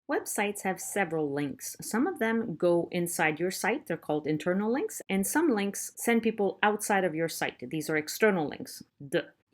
Websites have several links. Some of them go inside your site, they're called internal links, and some links send people outside of your site. These are external links.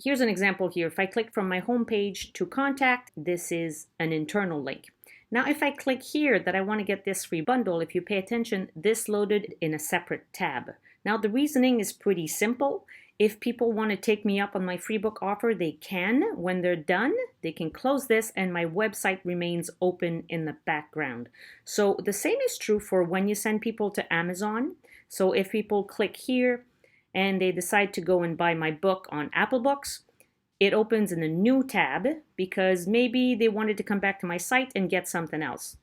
Here's an example here. If I click from my home page to contact, this is an internal link. Now, if I click here that I want to get this free bundle, if you pay attention, this loaded in a separate tab. Now, the reasoning is pretty simple. If people want to take me up on my free book offer, they can. When they're done, they can close this and my website remains open in the background. So the same is true for when you send people to Amazon. So if people click here and they decide to go and buy my book on Apple Books, it opens in a new tab because maybe they wanted to come back to my site and get something else.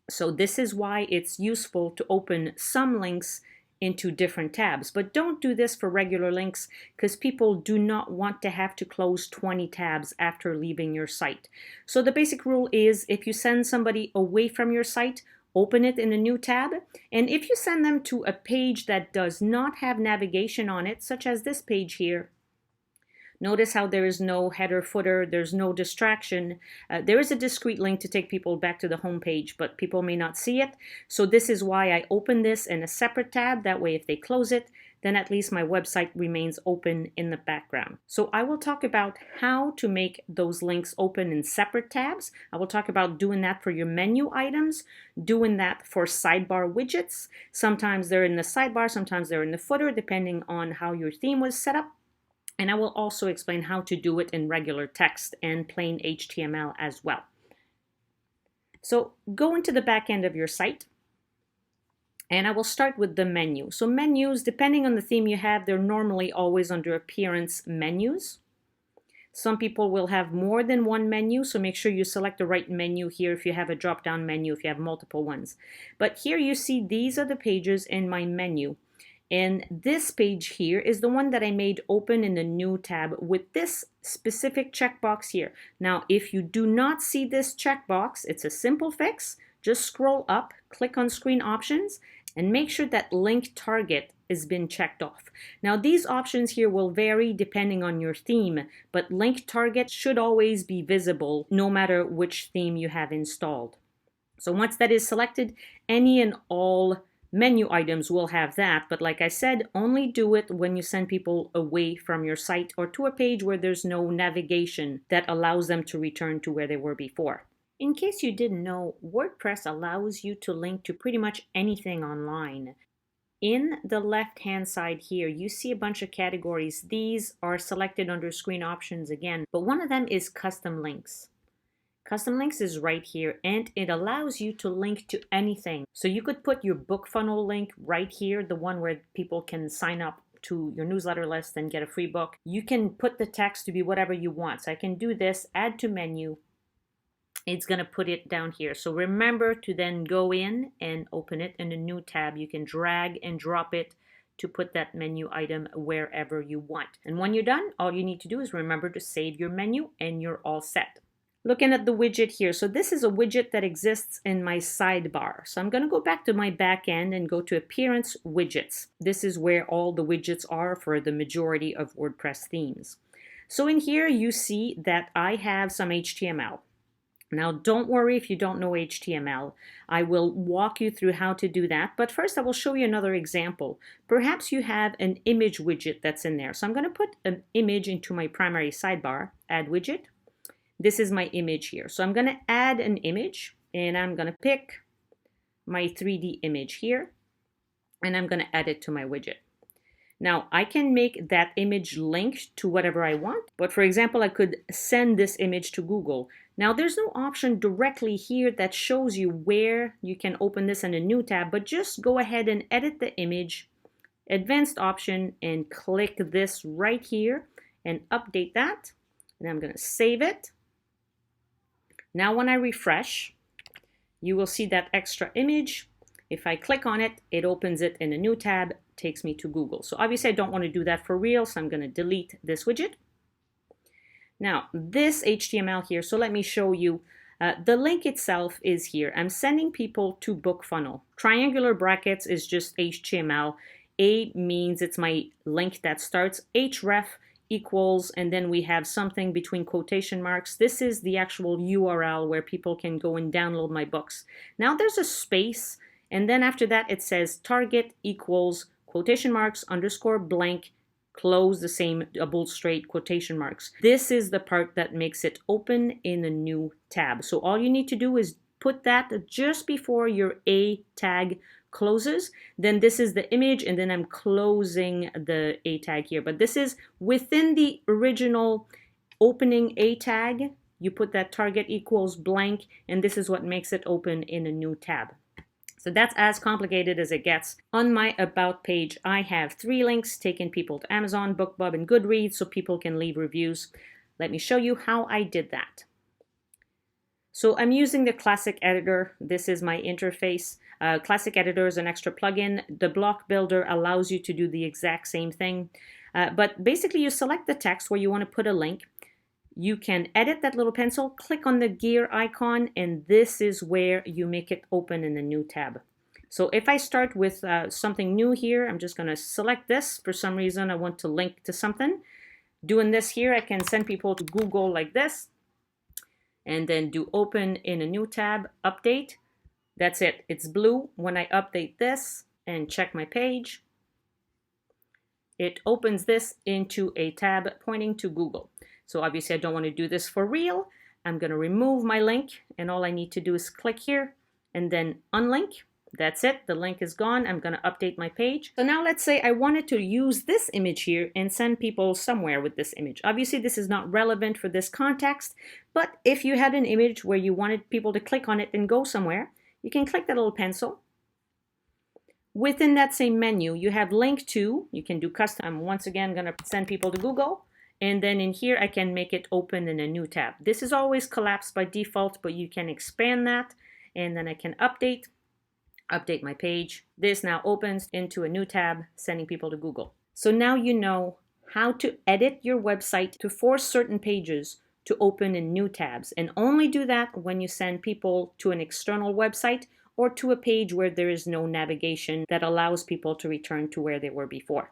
So this is why it's useful to open some links into different tabs. But don't do this for regular links because people do not want to have to close 20 tabs after leaving your site. So the basic rule is if you send somebody away from your site, open it in a new tab. And if you send them to a page that does not have navigation on it, such as this page here, notice how there is no header, footer, there's no distraction. There is a discrete link to take people back to the home page, but people may not see it. So this is why I open this in a separate tab. That way, if they close it, then at least my website remains open in the background. So I will talk about how to make those links open in separate tabs. I will talk about doing that for your menu items, doing that for sidebar widgets. Sometimes they're in the sidebar, sometimes they're in the footer, depending on how your theme was set up. And I will also explain how to do it in regular text and plain HTML as well. So go into the back end of your site, and I will start with the menu. So menus, depending on the theme you have, they're normally always under Appearance menus. Some people will have more than one menu, so make sure you select the right menu here if you have a drop-down menu, if you have multiple ones. But here you see these are the pages in my menu. And this page here is the one that I made open in the new tab with this specific checkbox here. Now, if you do not see this checkbox, it's a simple fix. Just scroll up, click on Screen Options, and make sure that Link Target has been checked off. Now, these options here will vary depending on your theme, but Link Target should always be visible no matter which theme you have installed. So once that is selected, any and all menu items will have that, but like I said, only do it when you send people away from your site or to a page where there's no navigation that allows them to return to where they were before. In case you didn't know, WordPress allows you to link to pretty much anything online. In the left-hand side here, you see a bunch of categories. These are selected under Screen Options again, but one of them is Custom Links. Custom Links is right here, and it allows you to link to anything. So you could put your book funnel link right here, the one where people can sign up to your newsletter list and get a free book. You can put the text to be whatever you want. So I can do this, add to menu. It's going to put it down here. So remember to then go in and open it in a new tab. You can drag and drop it to put that menu item wherever you want. And when you're done, all you need to do is remember to save your menu and you're all set. Looking at the widget here. So this is a widget that exists in my sidebar. So I'm going to go back to my back end and go to Appearance Widgets. This is where all the widgets are for the majority of WordPress themes. So in here you see that I have some HTML. Now don't worry if you don't know HTML. I will walk you through how to do that. But first I will show you another example. Perhaps you have an image widget that's in there. So I'm going to put an image into my primary sidebar, Add Widget. This is my image here. So I'm going to add an image and I'm going to pick my 3D image here and I'm going to add it to my widget. Now I can make that image linked to whatever I want, but for example, I could send this image to Google. Now there's no option directly here that shows you where you can open this in a new tab, but just go ahead and edit the image, advanced option, and click this right here and update that. And I'm going to save it. Now when I refresh, you will see that extra image. If I click on it, it opens it in a new tab, takes me to Google. So obviously I don't want to do that for real, so I'm going to delete this widget. Now this HTML here, so let me show you. The link itself is here. I'm sending people to BookFunnel. Triangular brackets is just HTML. A means it's my link that starts. Href equals, and then we have something between quotation marks. This is the actual URL where people can go and download my books. Now there's a space, and then after that it says target equals quotation marks underscore blank, close the same double straight quotation marks. This is the part that makes it open in a new tab. So all you need to do is put that just before your A tag closes. Then this is the image, and then I'm closing the A tag here. But this is within the original opening A tag. You put that target equals blank, and this is what makes it open in a new tab. So that's as complicated as it gets. On my About page, I have 3 links taking people to Amazon, BookBub, and Goodreads so people can leave reviews. Let me show you how I did that. So I'm using the Classic Editor. This is my interface. Classic Editor is an extra plugin. The Block Builder allows you to do the exact same thing. But basically, you select the text where you want to put a link. You can edit that little pencil, click on the gear icon, and this is where you make it open in a new tab. So if I start with something new here, I'm just going to select this. For some reason, I want to link to something. Doing this here, I can send people to Google like this, and then do open in a new tab, update. That's it. It's blue. When I update this and check my page, it opens this into a tab pointing to Google. So obviously I don't want to do this for real. I'm going to remove my link, and all I need to do is click here and then unlink. That's it. The link is gone. I'm going to update my page. So now let's say I wanted to use this image here and send people somewhere with this image. Obviously this is not relevant for this context, but if you had an image where you wanted people to click on it and go somewhere, you can click that little pencil. Within that same menu, you have link to, you can do custom. I'm once again going to send people to Google. And then in here, I can make it open in a new tab. This is always collapsed by default, but you can expand that. And then I can update my page. This now opens into a new tab, sending people to Google. So now you know how to edit your website to force certain pages to open in new tabs. And only do that when you send people to an external website or to a page where there is no navigation that allows people to return to where they were before.